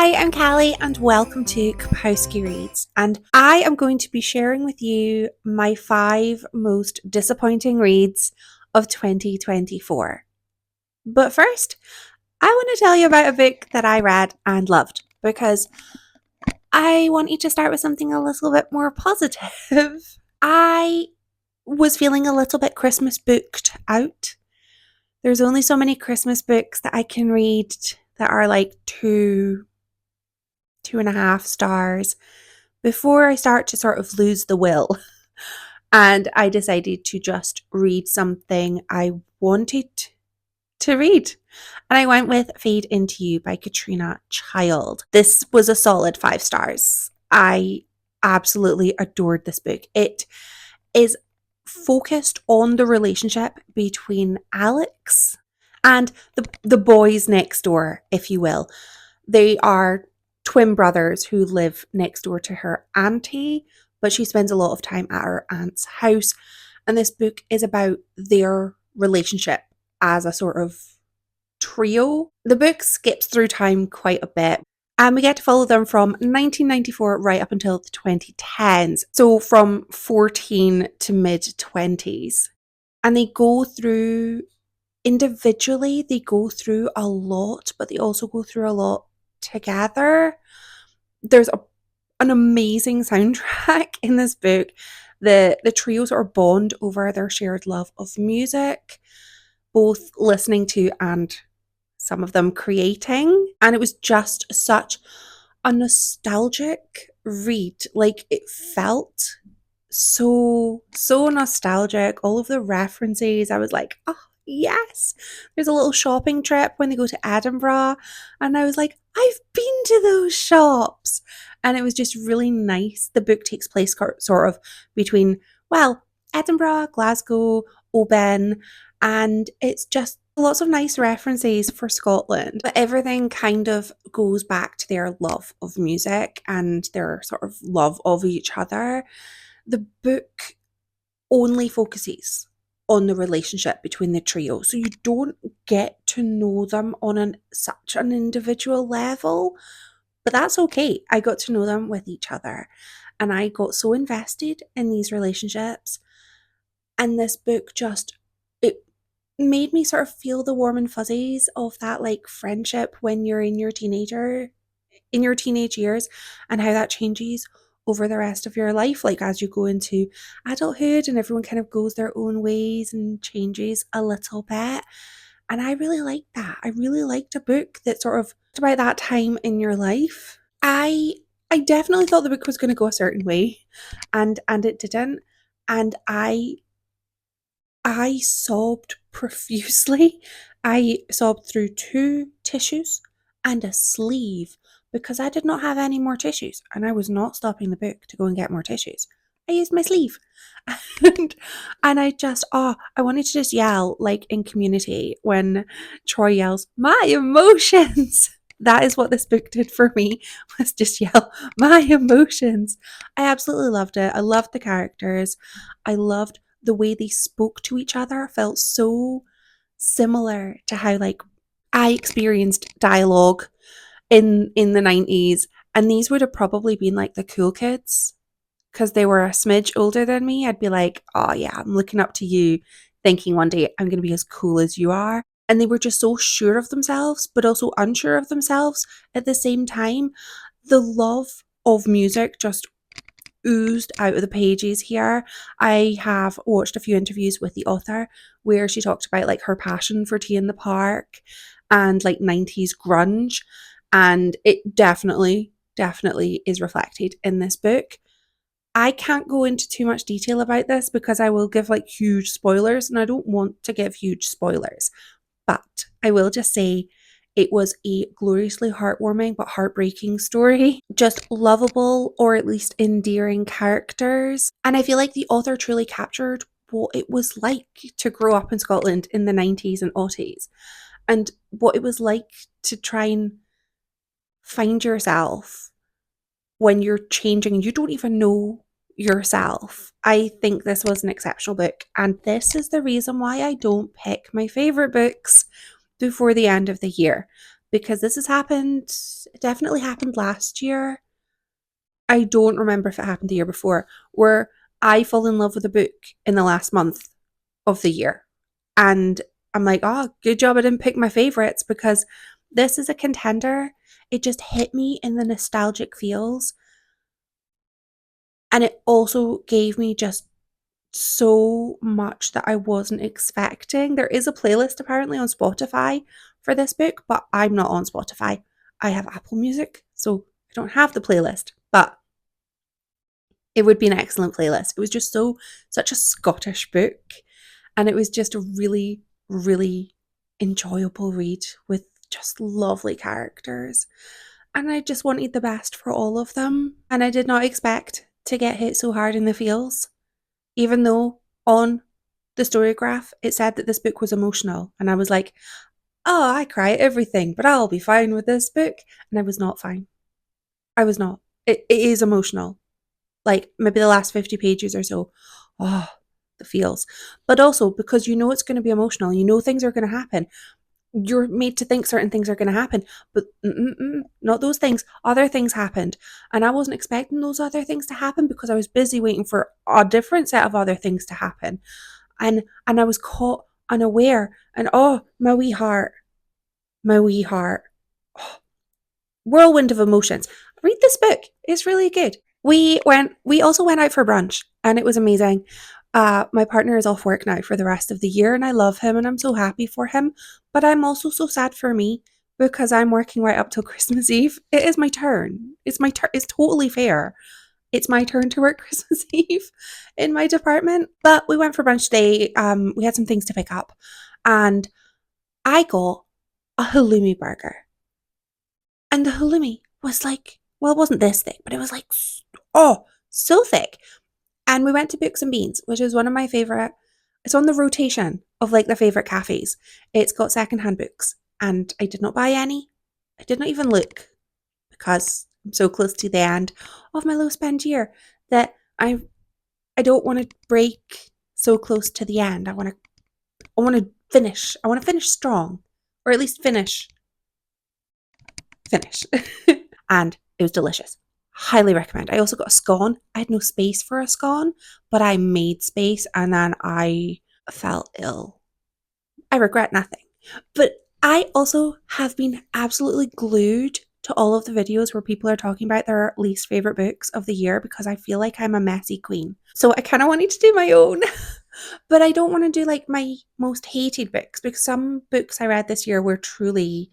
Hi, I'm Callie and welcome to Kapowski Reads, and I am going to be sharing with you my 5 most disappointing reads of 2024. But first, I want to tell you about a book that I read and loved because I wanted to start with something a little bit more positive. I was feeling a little bit Christmas booked out. There's only so many Christmas books that I can read that are like 2.5 stars before I start to sort of lose the will. And I decided to just read something I wanted to read. And I went with Fade Into You by Katrina Child. This was a solid 5 stars. I absolutely adored this book. It is focused on the relationship between Alex and the boys next door, if you will. They are twin brothers who live next door to her auntie, but she spends a lot of time at her aunt's house. And this book is about their relationship as a sort of trio. The book skips through time quite a bit, and we get to follow them from 1994 right up until the 2010s. So from 14 to mid 20s. And they go through, individually, they go through a lot, but they also go through a lot together. There's an amazing soundtrack in this book. The trio sort of bond over their shared love of music, both listening to and some of them creating. And it was just such a nostalgic read. Like, it felt so nostalgic. All of the references, I was like, oh yes. There's a little shopping trip when they go to Edinburgh, and I was like, I've been to those shops. And it was just really nice. The book takes place sort of between, well, Edinburgh, Glasgow, Oban, and it's just lots of nice references for Scotland. But everything kind of goes back to their love of music and their sort of love of each other. The book only focuses on the relationship between the trio, so you don't get to know them on such an individual level, but that's okay. I got to know them with each other, and I got so invested in these relationships, and this book just, it made me sort of feel the warm and fuzzies of that, like, friendship when you're in your teenage years, and how that changes over the rest of your life, like as you go into adulthood and everyone kind of goes their own ways and changes a little bit. And I really liked that. I really liked a book that sort of about that time in your life. I definitely thought the book was going to go a certain way, and it didn't. And I sobbed profusely. I sobbed through 2 tissues and a sleeve because I did not have any more tissues, and I was not stopping the book to go and get more tissues. I used my sleeve. And I just, I wanted to just yell like in Community when Troy yells, "My emotions!" That is what this book did for me, was just yell, "My emotions!" I absolutely loved it. I loved the characters. I loved the way they spoke to each other. Felt so similar to how, like, I experienced dialogue in the 90s, and these would have probably been like the cool kids because they were a smidge older than me. I'd be like, oh yeah, I'm looking up to you, thinking one day I'm going to be as cool as you are. And they were just so sure of themselves, but also unsure of themselves at the same time. The love of music just oozed out of the pages here. I have watched a few interviews with the author where she talked about like her passion for Tea in the Park and like 90s grunge, and it definitely is reflected in this book. I can't go into too much detail about this because I will give like huge spoilers, and I don't want to give huge spoilers, but I will just say it was a gloriously heartwarming but heartbreaking story. Just lovable, or at least endearing characters. And I feel like the author truly captured what it was like to grow up in Scotland in the 90s and 80s, and what it was like to try and find yourself when you're changing and you don't even know yourself. I think this was an exceptional book, and this is the reason why I don't pick my favourite books before the end of the year, because this has happened, it definitely happened last year. I don't remember if it happened the year before, where I fall in love with a book in the last month of the year. And I'm like, oh, good job I didn't pick my favorites because this is a contender. It just hit me in the nostalgic feels. And it also gave me just so much that I wasn't expecting. There is a playlist apparently on Spotify for this book, but I'm not on Spotify. I have Apple Music, so I don't have the playlist. But it would be an excellent playlist. It was just such a Scottish book, and it was just a really, really enjoyable read with just lovely characters. And I just wanted the best for all of them. And I did not expect to get hit so hard in the feels, even though on the StoryGraph it said that this book was emotional. And I was like, oh, I cry at everything, but I'll be fine with this book. And I was not fine. I was not. It is emotional. Like maybe the last 50 pages or so. Oh, the feels. But also because you know it's going to be emotional, you know things are going to happen. You're made to think certain things are going to happen, but not those things. Other things happened. And I wasn't expecting those other things to happen because I was busy waiting for a different set of other things to happen. And I was caught unaware. And oh, my wee heart. Oh, whirlwind of emotions. Read this book. It's really good. We also went out for brunch and it was amazing. My partner is off work now for the rest of the year and I love him and I'm so happy for him. But I'm also so sad for me because I'm working right up till Christmas Eve. It is my turn. It's my turn. It's totally fair. It's my turn to work Christmas Eve in my department. But we went for brunch today. We had some things to pick up and I got a halloumi burger. And the halloumi was like, well, it wasn't this thick, but it was like, oh, so thick. And we went to Books and Beans, which is one of my favorite. It's on the rotation of like the favorite cafes. It's got secondhand books, and I did not buy any. I did not even look because I'm so close to the end of my low spend year that I don't want to break so close to the end. I want to finish. I want to finish strong, or at least finish. And it was delicious. Highly recommend. I also got a scone. I had no space for a scone, but I made space and then I felt ill. I regret nothing. But I also have been absolutely glued to all of the videos where people are talking about their least favorite books of the year because I feel like I'm a messy queen. So I kind of wanted to do my own, but I don't want to do like my most hated books because some books I read this year were truly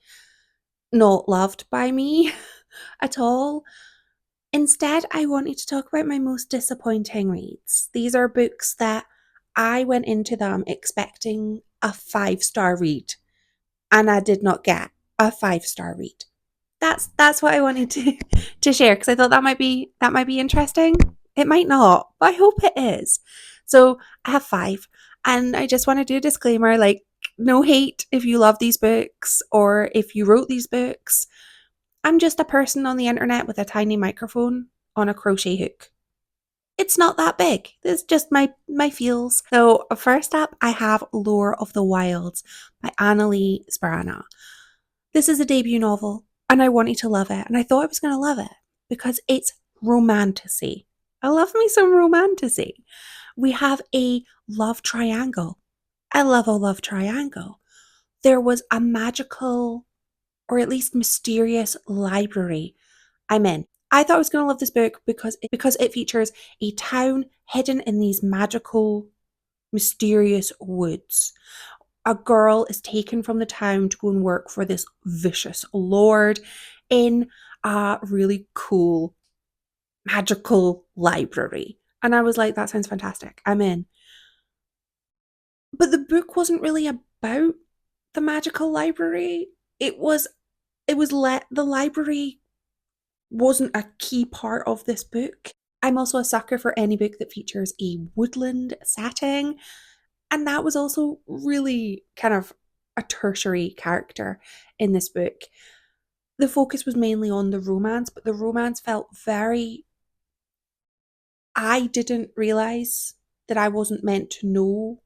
not loved by me at all. Instead, I wanted to talk about my most disappointing reads. These are books that I went into them expecting a 5-star read, and I did not get a 5-star read. That's what I wanted to share because I thought that might be interesting. It might not, but I hope it is. So I have 5, and I just want to do a disclaimer: like, no hate if you love these books or if you wrote these books. I'm just a person on the internet with a tiny microphone on a crochet hook. It's not that big. It's just my feels. So first up, I have Lore of the Wilds by Annalie Sparana. This is a debut novel, and I wanted to love it, and I thought I was going to love it because it's romantasy. I love me some romantasy. We have a love triangle. I love a love triangle. There was a magical or at least mysterious library I'm in. I thought I was going to love this book because it features a town hidden in these magical, mysterious woods. A girl is taken from the town to go and work for this vicious lord in a really cool, magical library. And I was like, that sounds fantastic. I'm in. But the book wasn't really about the magical library. The library wasn't a key part of this book. I'm also a sucker for any book that features a woodland setting, and that was also really kind of a tertiary character in this book. The focus was mainly on the romance, but the romance felt very. I didn't realise that I wasn't meant to know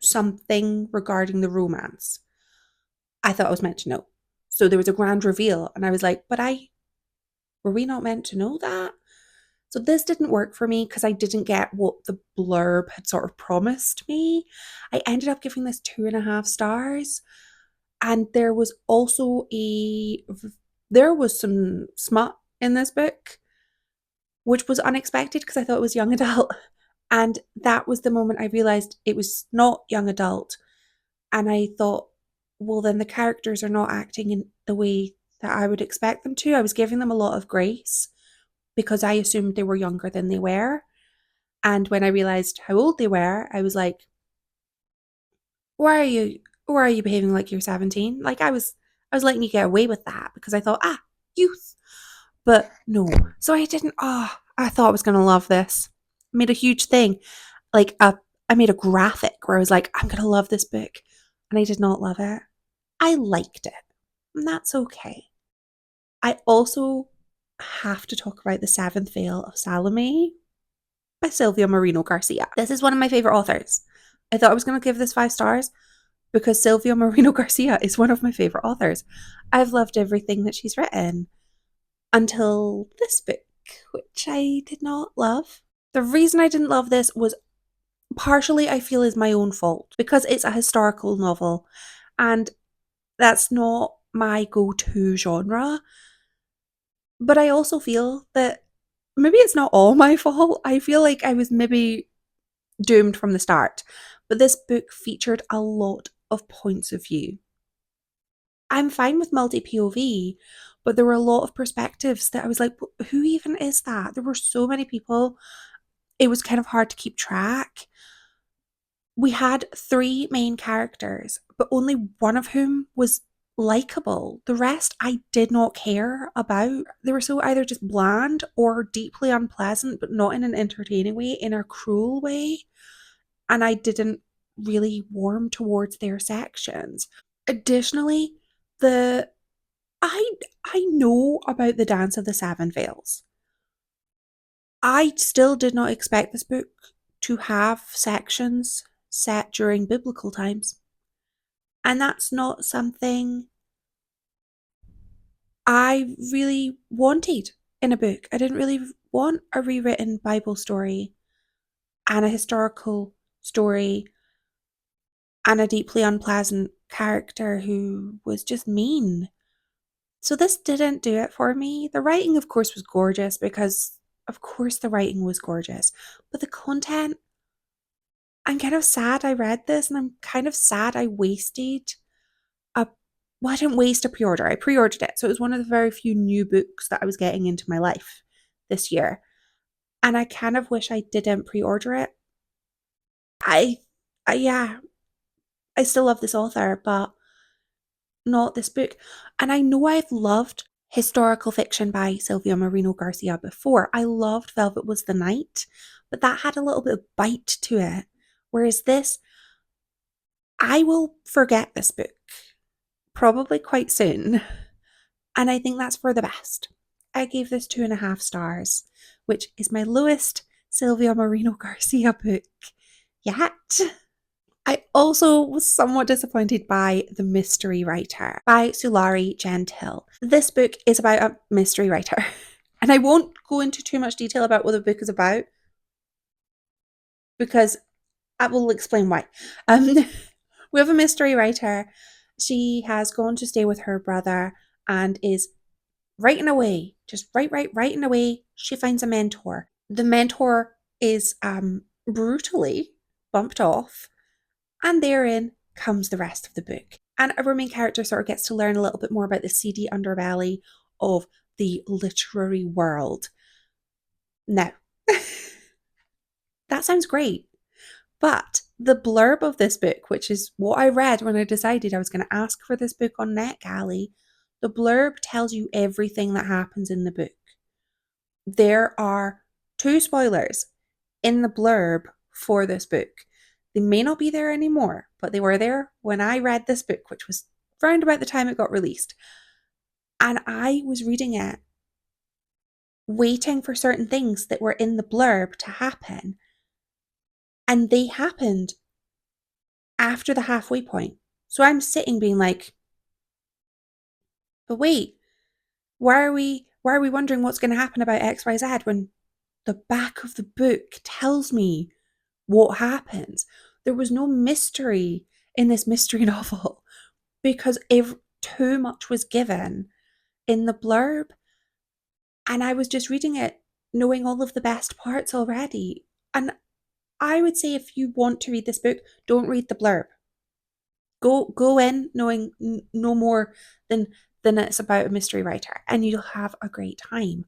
something regarding the romance. I thought I was meant to know. So there was a grand reveal, and I was like, but were we not meant to know that? So this didn't work for me because I didn't get what the blurb had sort of promised me. I ended up giving this 2.5 stars. And there was also there was some smut in this book, which was unexpected because I thought it was young adult. And that was the moment I realized it was not young adult. And I thought, well, then the characters are not acting in the way that I would expect them to. I was giving them a lot of grace because I assumed they were younger than they were. And when I realized how old they were, I was like, why are you behaving like you're 17? Like I was letting you get away with that because I thought, youth. But no. So I didn't I thought I was gonna love this. I made a huge thing. I made a graphic where I was like, I'm gonna love this book. And I did not love it. I liked it. And that's okay. I also have to talk about The Seventh Veil of Salome by Silvia Moreno Garcia. This is one of my favorite authors. I thought I was going to give this 5 stars because Silvia Moreno Garcia is one of my favorite authors. I've loved everything that she's written until this book, which I did not love. The reason I didn't love this was partially, I feel, is my own fault because it's a historical novel and that's not my go-to genre. But I also feel that maybe it's not all my fault. I feel like I was maybe doomed from the start. But this book featured a lot of points of view. I'm fine with multi POV, but there were a lot of perspectives that I was like, who even is that? There were so many people. It was kind of hard to keep track. We had 3 main characters, but only one of whom was likable. The rest I did not care about. They were so either just bland or deeply unpleasant, but not in an entertaining way, in a cruel way. And I didn't really warm towards their sections. Additionally, the I know about the Dance of the Seven Veils. I still did not expect this book to have sections set during biblical times. And that's not something I really wanted in a book. I didn't really want a rewritten Bible story and a historical story and a deeply unpleasant character who was just mean. So this didn't do it for me. The writing, of course, was gorgeous because, of course, the writing was gorgeous. But the content, I'm kind of sad I read this and I'm kind of sad I wasted a. Well, I didn't waste a pre order. I pre ordered it. So it was one of the very few new books that I was getting into my life this year. And I kind of wish I didn't pre order it. I, yeah, I still love this author, but not this book. And I know I've loved historical fiction by Silvia Moreno Garcia before. I loved Velvet Was the Night, but that had a little bit of bite to it. Whereas this, I will forget this book probably quite soon. And I think that's for the best. I gave this 2.5 stars, which is my lowest Silvia Moreno Garcia book yet. I also was somewhat disappointed by The Mystery Writer by Sulari Gentile. This book is about a mystery writer, and I won't go into too much detail about what the book is about because I will explain why. We have a mystery writer. She has gone to stay with her brother and is writing away, just writing away. She finds a mentor. The mentor is brutally bumped off. And therein comes the rest of the book. And our main character sort of gets to learn a little bit more about the seedy underbelly of the literary world. Now, that sounds great. But the blurb of this book, which is what I read when I decided I was going to ask for this book on NetGalley, the blurb tells you everything that happens in the book. There are 2 spoilers in the blurb for this book. They may not be there anymore, but they were there when I read this book, which was round about the time it got released. And I was reading it, waiting for certain things that were in the blurb to happen. And they happened after the halfway point. So I'm sitting being like, But wait, why are we wondering what's going to happen about XYZ when the back of the book tells me what happens? There was no mystery in this mystery novel because if too much was given in the blurb, and I was just reading it knowing all of the best parts already. And I would say if you want to read this book, don't read the blurb. Go in knowing no more than it's about a mystery writer, and you'll have a great time.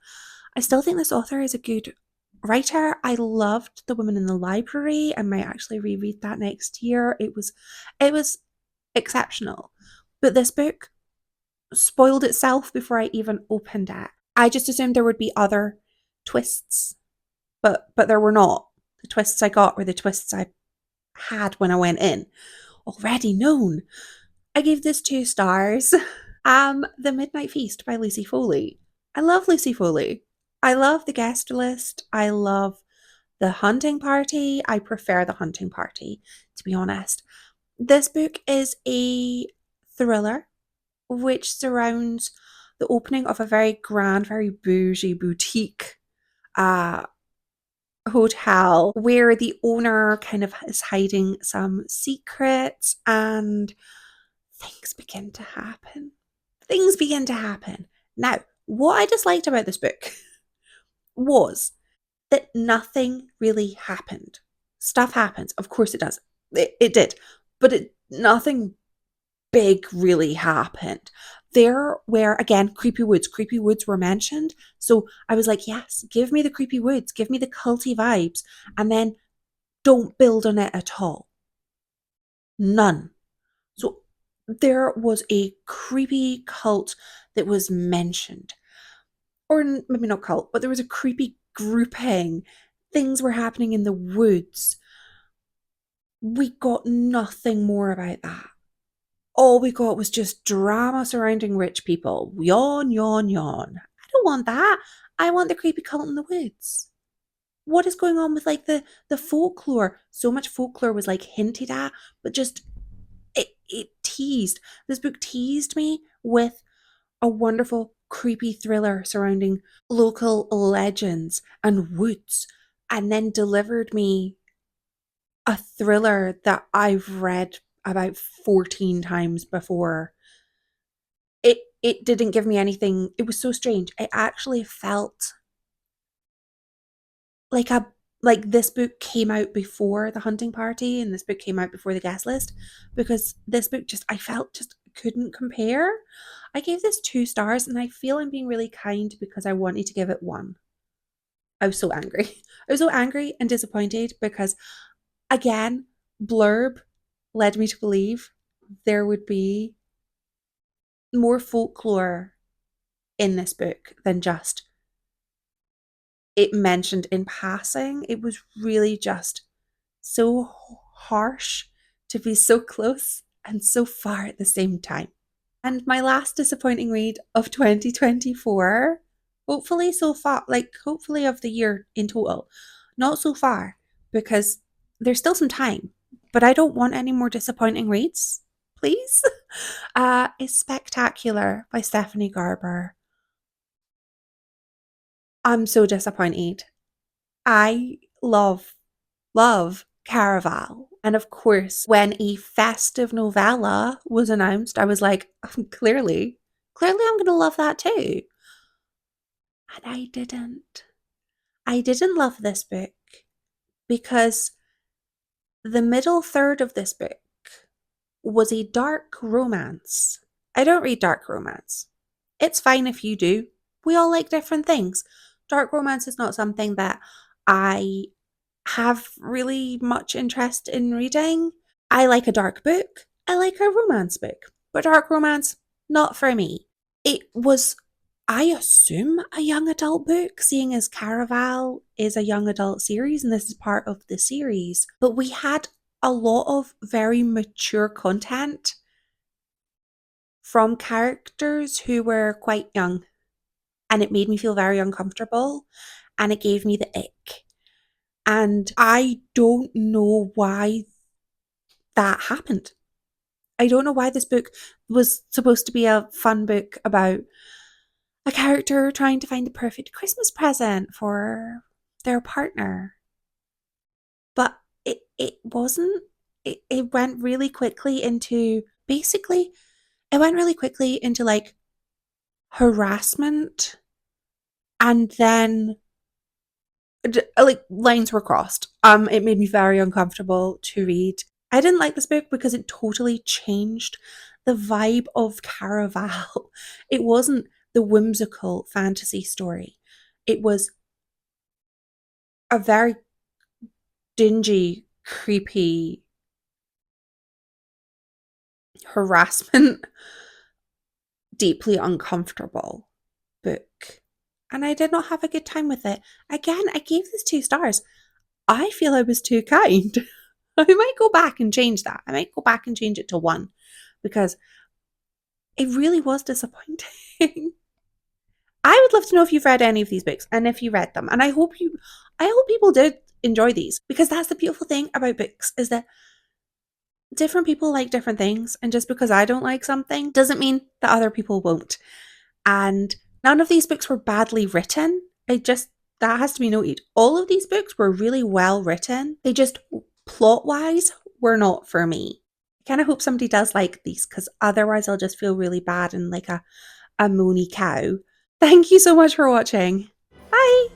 I still think this author is a good writer. I loved The Woman in the Library. I might actually reread that next year. It was exceptional. But this book spoiled itself before I even opened it. I just assumed there would be other twists, but there were not. The twists I got were the twists I had when I went in, already known. I gave this 2 stars. The Midnight Feast by Lucy Foley. I love Lucy Foley. I love the guest list. I love the hunting party. I prefer the hunting party, to be honest. This book is a thriller which surrounds the opening of a very grand, very bougie boutique uh, hotel where the owner kind of is hiding some secrets and things begin to happen. Things begin to happen. Now, what I disliked about this book was that nothing really happened. Stuff happens. Of course it does. It did. But nothing big really happened. There were, again, creepy woods. Creepy woods were mentioned. So I was like, yes, give me the creepy woods. Give me the culty vibes. And then don't build on it at all. None. So there was a creepy cult that was mentioned. Or maybe not cult, but there was a creepy grouping. Things were happening in the woods. We got nothing more about that. All we got was just drama surrounding rich people. Yawn, yawn, yawn. I don't want that. I want the creepy cult in the woods. What is going on with like the folklore? So much folklore was like hinted at, but just it teased. This book teased me with a wonderful creepy thriller surrounding local legends and woods, and then delivered me a thriller that I've read about 14 times before. It didn't give me anything. It was so strange. It actually felt like this book came out before The Hunting Party and this book came out before The Guest List, because this book just I felt just couldn't compare. I gave this 2 stars and I feel I'm being really kind because I wanted to give it 1. I was so angry. I was so angry and disappointed because, again, blurb led me to believe there would be more folklore in this book than just it mentioned in passing. It was really just so harsh to be so close and so far at the same time. And my last disappointing read of 2024, hopefully so far, like hopefully of the year in total, not so far, because there's still some time, but I don't want any more disappointing reads, please. Is Spectacular by Stephanie Garber. I'm so disappointed. I love Caraval. And of course, when a festive novella was announced, I was like, clearly I'm going to love that too. And I didn't. I didn't love this book because the middle third of this book was a dark romance. I don't read dark romance. It's fine if you do. We all like different things. Dark romance is not something that I have really much interest in reading. I like a dark book. I like a romance book. But dark romance, not for me. It was, I assume, a young adult book, seeing as Caraval is a young adult series and this is part of the series. But we had a lot of very mature content from characters who were quite young. And it made me feel very uncomfortable. And it gave me the ick. And I don't know why that happened. I don't know why this book was supposed to be a fun book about a character trying to find the perfect Christmas present for their partner. But it wasn't. It went really quickly into basically it went really quickly into like harassment, and then like lines were crossed. It made me very uncomfortable to read. I didn't like this book because it totally changed the vibe of Caraval. It wasn't the whimsical fantasy story. It was a very dingy, creepy harassment, deeply uncomfortable book. And I did not have a good time with it. Again, I gave this 2 stars. I feel I was too kind. I might go back and change that. I might go back and change it to 1 because it really was disappointing. I would love to know if you've read any of these books and if you read them. And I hope people did enjoy these, because that's the beautiful thing about books, is that different people like different things, and just because I don't like something doesn't mean that other people won't. And none of these books were badly written. That has to be noted. All of these books were really well written. They just, plot wise, were not for me. I kind of hope somebody does like these, because otherwise I'll just feel really bad and like a moany cow. Thank you so much for watching. Bye!